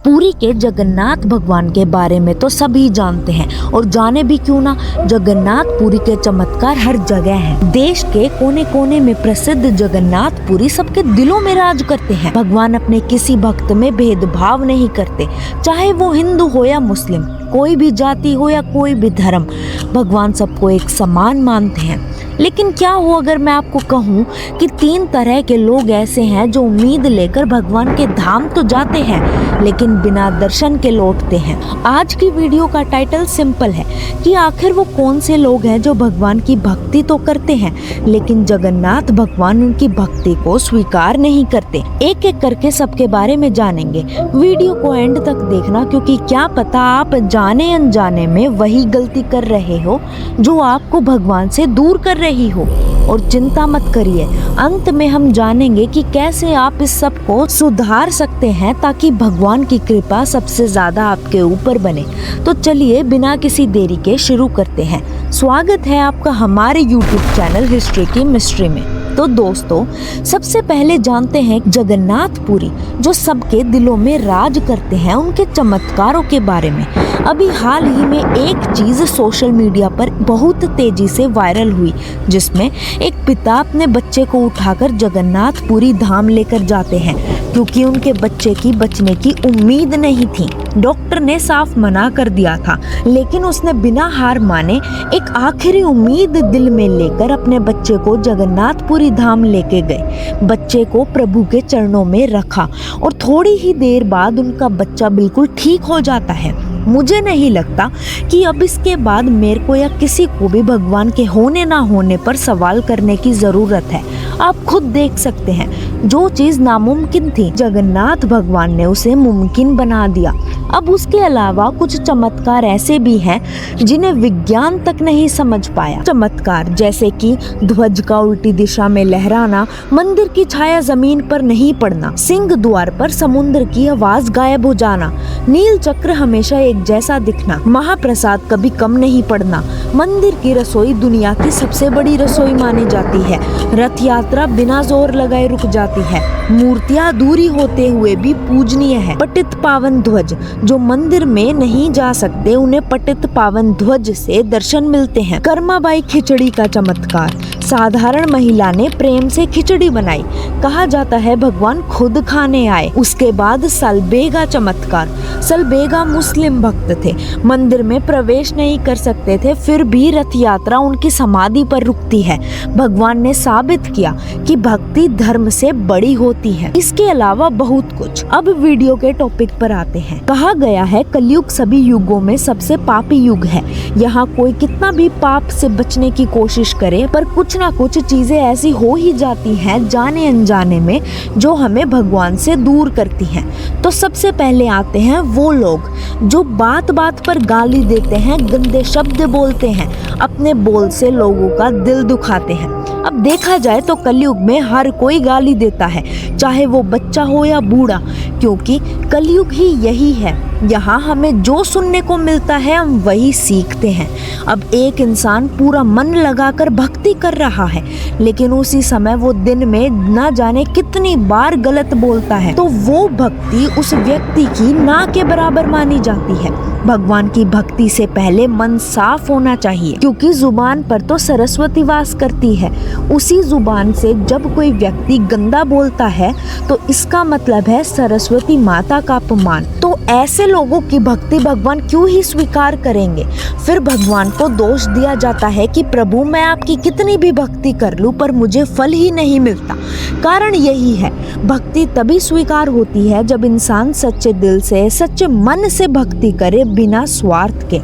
पुरी के जगन्नाथ भगवान के बारे में तो सभी जानते हैं, और जाने भी क्यों ना, जगन्नाथ पुरी के चमत्कार हर जगह हैं। देश के कोने कोने में प्रसिद्ध जगन्नाथ पुरी सबके दिलों में राज करते हैं। भगवान अपने किसी भक्त में भेदभाव नहीं करते, चाहे वो हिंदू हो या मुस्लिम, कोई भी जाति हो या कोई भी धर्म, भगवान सबको एक समान मानते हैं। लेकिन क्या हो अगर मैं आपको कहूँ कि 3 तरह के लोग ऐसे हैं जो उम्मीद लेकर भगवान के धाम तो जाते हैं लेकिन बिना दर्शन के लौटते हैं। आज की वीडियो का टाइटल सिंपल है कि आखिर वो कौन से लोग हैं जो भगवान की भक्ति तो करते हैं लेकिन जगन्नाथ भगवान उनकी भक्ति को स्वीकार नहीं करते। एक एक करके सबके बारे में जानेंगे। वीडियो को एंड तक देखना, क्योंकि क्या पता आप जाने अनजाने में वही गलती कर रहे हो जो आपको भगवान से दूर कर रही हो। और चिंता मत करिए, अंत में हम जानेंगे कि कैसे आप इस सब को सुधार सकते हैं ताकि भगवान की कृपा सबसे ज्यादा आपके ऊपर बने। तो चलिए बिना किसी देरी के शुरू करते हैं। स्वागत है आपका हमारे YouTube चैनल हिस्ट्री की मिस्ट्री में। तो दोस्तों, सबसे पहले जानते हैं जगन्नाथ पुरी जो सबके दिलों में राज करते हैं, उनके चमत्कारों के बारे में। अभी हाल ही में एक चीज सोशल मीडिया पर बहुत तेजी से वायरल हुई, जिसमें एक पिता अपने बच्चे को उठाकर जगन्नाथ पुरी धाम लेकर जाते हैं क्योंकि उनके बच्चे की बचने की उम्मीद नहीं थी। डॉक्टर ने साफ मना कर दिया था, लेकिन उसने बिना हार माने एक आखिरी उम्मीद दिल में लेकर अपने बच्चे को जगन्नाथ पुरी धाम लेके गए। बच्चे को प्रभु के चरणों में रखा और थोड़ी ही देर बाद उनका बच्चा बिल्कुल ठीक हो जाता है। मुझे नहीं लगता कि अब इसके बाद मेरे को या किसी को भी भगवान के होने ना होने पर सवाल करने की जरूरत है। आप खुद देख सकते हैं, जो चीज नामुमकिन थी जगन्नाथ भगवान ने उसे मुमकिन बना दिया। अब उसके अलावा कुछ चमत्कार ऐसे भी हैं जिन्हें विज्ञान तक नहीं समझ पाया। चमत्कार जैसे कि ध्वज का उल्टी दिशा में लहराना, मंदिर की छाया जमीन पर नहीं पड़ना, सिंह द्वार पर समुद्र की आवाज गायब हो जाना, नील चक्र हमेशा एक जैसा दिखना, महाप्रसाद कभी कम नहीं पड़ना, मंदिर की रसोई दुनिया की सबसे बड़ी रसोई मानी जाती है, रथ यात्रा बिना जोर लगाए रुक जाती है, मूर्तियां दूरी होते हुए भी पूजनीय है, पतित पावन ध्वज जो मंदिर में नहीं जा सकते उन्हें पतित पावन ध्वज से दर्शन मिलते हैं। कर्माबाई खिचड़ी का चमत्कार, साधारण महिला ने प्रेम से खिचड़ी बनाई, कहा जाता है भगवान खुद खाने आए। उसके बाद सलबेगा चमत्कार, सलबेगा मुस्लिम भक्त थे, मंदिर में प्रवेश नहीं कर सकते थे, फिर भी रथ यात्रा उनकी समाधि पर रुकती है। भगवान ने साबित किया कि भक्ति धर्म से बड़ी होती है। इसके अलावा बहुत कुछ। अब वीडियो के टॉपिक पर आते हैं। कहा गया है कलयुग सभी युगों में सबसे पापी युग है। यहाँ कोई कितना भी पाप से बचने की कोशिश करे पर कुछ ना कुछ चीजें ऐसी हो ही जाती हैं जाने अनजाने में जो हमें भगवान से दूर करती हैं। तो सबसे पहले आते हैं वो लोग जो बात बात पर गाली देते हैं, गंदे शब्द बोलते हैं, अपने बोल से लोगों का दिल दुखाते हैं। अब देखा जाए तो कलयुग में हर कोई गाली देता है, चाहे वो बच्चा हो या बूढ़ा, क्योंकि कलयुग ही यही है। यहाँ हमें जो सुनने को मिलता है हम वही सीखते हैं। अब एक इंसान पूरा मन लगाकर भक्ति कर रहा है, लेकिन उसी समय वो दिन में ना जाने कितनी बार गलत बोलता है, तो वो भक्ति उस व्यक्ति की ना के बराबर मानी जाती है। भगवान की भक्ति से पहले मन साफ होना चाहिए, क्योंकि जुबान पर तो सरस्वती वास करती है। उसी जुबान से जब कोई व्यक्ति गंदा बोलता है तो इसका मतलब है सरस्वती माता का अपमान। तो ऐसे लोगों की भक्ति भगवान क्यों ही स्वीकार करेंगे। फिर भगवान को दोष दिया जाता है कि प्रभु मैं आपकी कितनी भी भक्ति कर लूं पर मुझे फल ही नहीं मिलता। कारण यही है, भक्ति तभी स्वीकार होती है जब इंसान सच्चे दिल से, सच्चे मन से भक्ति करे बिना स्वार्थ के।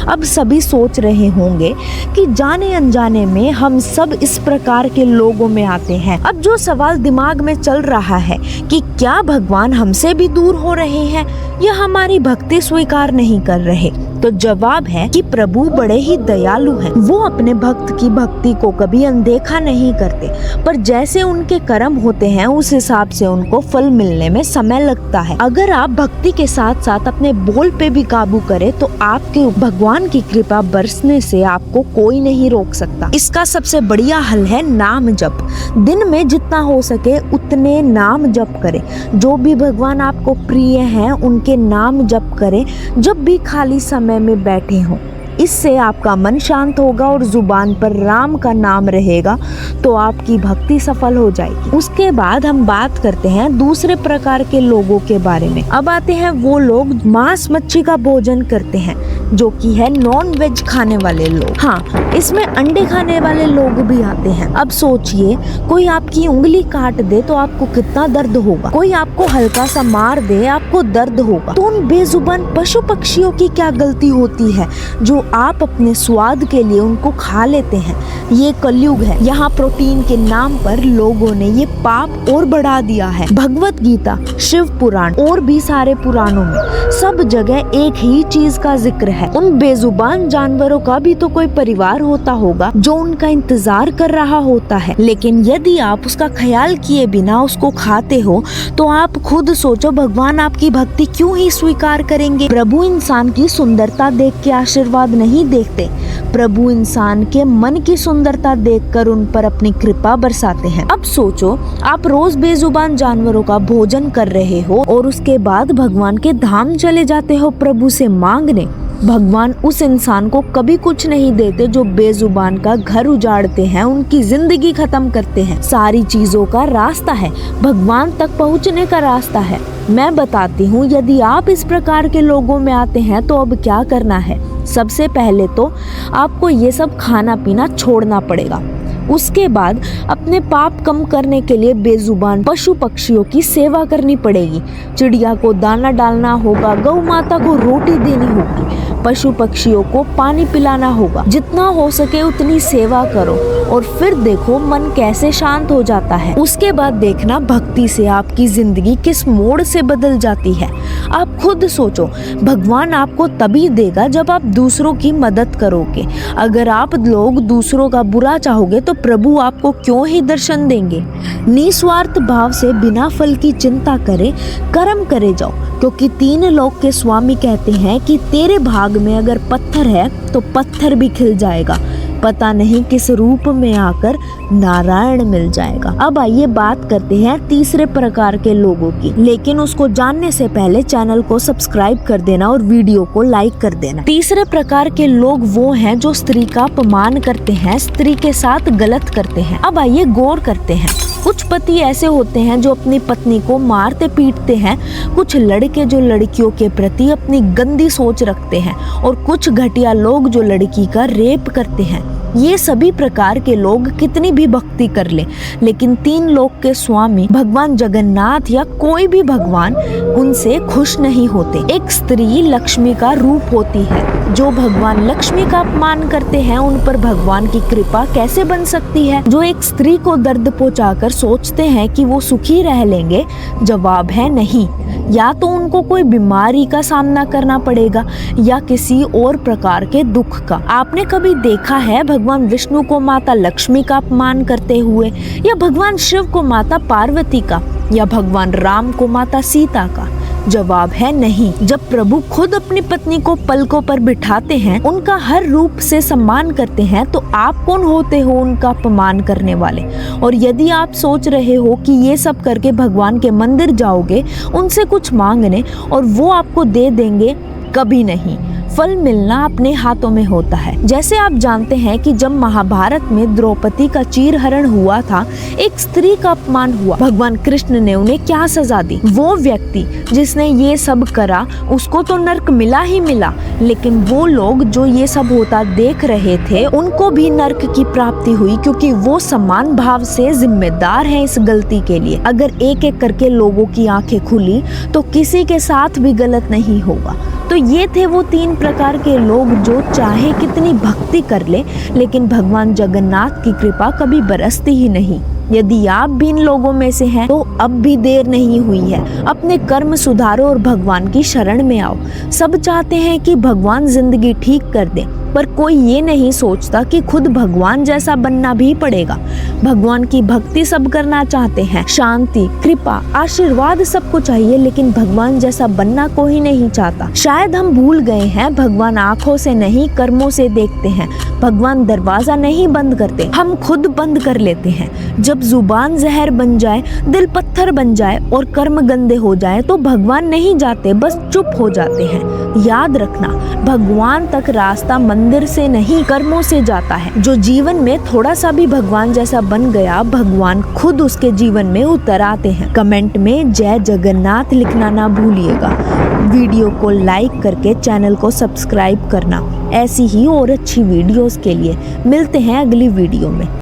अब सभी सोच रहे होंगे कि जाने अनजाने में हम सब इस प्रकार के लोगों में आते हैं। अब जो सवाल दिमाग में चल रहा है कि क्या भगवान हमसे भी दूर हो रहे हैं या हमारी भक्ति स्वीकार नहीं कर रहे। तो जवाब है कि प्रभु बड़े ही दयालु हैं। वो अपने भक्त की भक्ति को कभी अनदेखा नहीं करते, पर जैसे उनके कर्म होते हैं उस हिसाब से उनको फल मिलने में समय लगता है। अगर आप भक्ति के साथ साथ अपने बोल पे भी काबू करें तो आपके भगवान की कृपा बरसने से आपको कोई नहीं रोक सकता। इसका सबसे बढ़िया हल है नाम जप। दिन में जितना हो सके उतने नाम जप करें। जो भी भगवान आपको प्रिय हैं उनके नाम जप करें जब भी खाली समय में बैठे हों। इससे आपका मन शांत होगा और जुबान पर राम का नाम रहेगा तो आपकी भक्ति सफल हो जाएगी। उसके बाद हम बात करते हैं दूसरे प्रकार के लोगों के बारे में। अब आते हैं वो लोग मांस मच्छी का भोजन करते हैं, जो कि है नॉन वेज खाने वाले लोग। हाँ, इसमें अंडे खाने वाले लोग भी आते हैं। अब सोचिए, कोई आपकी उंगली काट दे तो आपको कितना दर्द होगा। कोई आपको हल्का सा मार दे, आपको दर्द होगा। तो उन बेजुबान पशु पक्षियों की क्या गलती होती है जो आप अपने स्वाद के लिए उनको खा लेते हैं। ये कलयुग है। यहाँ प्रोटीन के नाम पर लोगों ने ये पाप और बढ़ा दिया है। भगवत गीता, शिव पुराण और भी सारे पुराणों में सब जगह एक ही चीज का जिक्र है। उन बेजुबान जानवरों का भी तो कोई परिवार होता होगा जो उनका इंतजार कर रहा होता है। लेकिन यदि आप उसका ख्याल किए बिना उसको खाते हो तो आप खुद सोचो, भगवान आपकी भक्ति क्यों ही स्वीकार करेंगे। प्रभु इंसान की सुंदरता देख के आशीर्वाद नहीं देखते। प्रभु इंसान के मन की सुंदरता देखकर उन पर अपनी कृपा बरसाते हैं। अब सोचो, आप रोज बेजुबान जानवरों का भोजन कर रहे हो और उसके बाद भगवान के धाम चले जाते हो प्रभु से मांगने। भगवान उस इंसान को कभी कुछ नहीं देते जो बेजुबान का घर उजाड़ते हैं, उनकी जिंदगी खत्म करते हैं। सारी चीजों का रास्ता है, भगवान तक पहुंचने का रास्ता है। मैं बताती हूँ, यदि आप इस प्रकार के लोगों में आते हैं तो अब क्या करना है। सबसे पहले तो आपको ये सब खाना पीना छोड़ना पड़ेगा। उसके बाद अपने पाप कम करने के लिए बेजुबान पशु पक्षियों की सेवा करनी पड़ेगी। चिड़िया को दाना डालना होगा, गौ माता को रोटी देनी होगी, पशु पक्षियों को पानी पिलाना होगा। जितना हो सके उतनी सेवा करो और फिर देखो मन कैसे शांत हो जाता है। उसके बाद देखना भक्ति से आपकी जिंदगी किस मोड़ से बदल जाती है। आप खुद सोचो, भगवान आपको तभी देगा जब आप दूसरों की मदद करोगे। अगर आप लोग दूसरों का बुरा चाहोगे तो प्रभु आपको क्यों ही दर्शन देंगे। निस्वार्थ भाव से बिना फल की चिंता करे कर्म करे जाओ, क्योंकि तीन लोक के स्वामी कहते हैं कि तेरे भाग में अगर पत्थर है तो पत्थर भी खिल जाएगा, पता नहीं किस रूप में आकर नारायण मिल जाएगा। अब आइए बात करते हैं तीसरे प्रकार के लोगों की, लेकिन उसको जानने से पहले चैनल को सब्सक्राइब कर देना और वीडियो को लाइक कर देना। तीसरे प्रकार के लोग वो हैं जो स्त्री का अपमान करते हैं, स्त्री के साथ गलत करते हैं। अब आइए गौर करते हैं। कुछ पति ऐसे होते हैं जो अपनी पत्नी को मारते पीटते हैं, कुछ लड़के जो लड़कियों के प्रति अपनी गंदी सोच रखते हैं और कुछ घटिया लोग जो लड़की का रेप करते हैं। ये सभी प्रकार के लोग कितनी भी भक्ति कर ले, लेकिन तीन लोक के स्वामी भगवान जगन्नाथ या कोई भी भगवान उनसे खुश नहीं होते। एक स्त्री लक्ष्मी का रूप होती है। जो भगवान लक्ष्मी का अपमान करते हैं उन पर भगवान की कृपा कैसे बन सकती है। जो एक स्त्री को दर्द पहुंचाकर सोचते हैं कि वो सुखी रह लेंगे, जवाब है नहीं। या तो उनको कोई बीमारी का सामना करना पड़ेगा या किसी और प्रकार के दुख का। आपने कभी देखा है भगवान विष्णु को माता लक्ष्मी का अपमान करते हुए, या भगवान शिव को माता पार्वती का, या भगवान राम को माता सीता का? जवाब है नहीं। जब प्रभु खुद अपनी पत्नी को पलकों पर बिठाते हैं, उनका हर रूप से सम्मान करते हैं, तो आप कौन होते हो उनका अपमान करने वाले। और यदि आप सोच रहे हो कि ये सब करके भगवान के मंदिर जाओगे उनसे कुछ मांगने और वो आपको दे देंगे, कभी नहीं। फल मिलना अपने हाथों में होता है। जैसे आप जानते हैं कि जब महाभारत में द्रौपदी का चीरहरण हुआ था, एक स्त्री का अपमान हुआ, भगवान कृष्ण ने उन्हें क्या सजा दी। वो व्यक्ति जिसने ये सब करा उसको तो नर्क मिला ही मिला, लेकिन वो लोग जो ये सब होता देख रहे थे उनको भी नर्क की प्राप्ति हुई, क्योंकि वो समान भाव से जिम्मेदार हैं इस गलती के लिए। अगर एक एक करके लोगों की आंखें खुली तो किसी के साथ भी गलत नहीं होगा। तो ये थे वो तीन प्रकार के लोग जो चाहे कितनी भक्ति कर ले, लेकिन भगवान जगन्नाथ की कृपा कभी बरसती ही नहीं। यदि आप भी इन लोगों में से हैं तो अब भी देर नहीं हुई है, अपने कर्म सुधारो और भगवान की शरण में आओ। सब चाहते हैं कि भगवान जिंदगी ठीक कर दे, पर कोई ये नहीं सोचता कि खुद भगवान जैसा बनना भी पड़ेगा। भगवान की भक्ति सब करना चाहते हैं, शांति, कृपा, आशीर्वाद सबको चाहिए, लेकिन भगवान जैसा बनना कोई नहीं चाहता। शायद हम भूल गए हैं, भगवान आंखों से नहीं कर्मों से देखते हैं। भगवान दरवाजा नहीं बंद करते, हम खुद बंद कर लेते हैं। जब जुबान जहर बन जाए, दिल पत्थर बन जाए और कर्म गंदे हो जाए तो भगवान नहीं जाते, बस चुप हो जाते हैं। याद रखना, भगवान तक रास्ता मंदिर से नहीं कर्मों से जाता है। जो जीवन में थोड़ा सा भी भगवान जैसा बन गया, भगवान खुद उसके जीवन में उतर आते हैं। कमेंट में जय जगन्नाथ लिखना ना भूलिएगा। वीडियो को लाइक करके चैनल को सब्सक्राइब करना। ऐसी ही और अच्छी वीडियोस के लिए मिलते हैं अगली वीडियो में।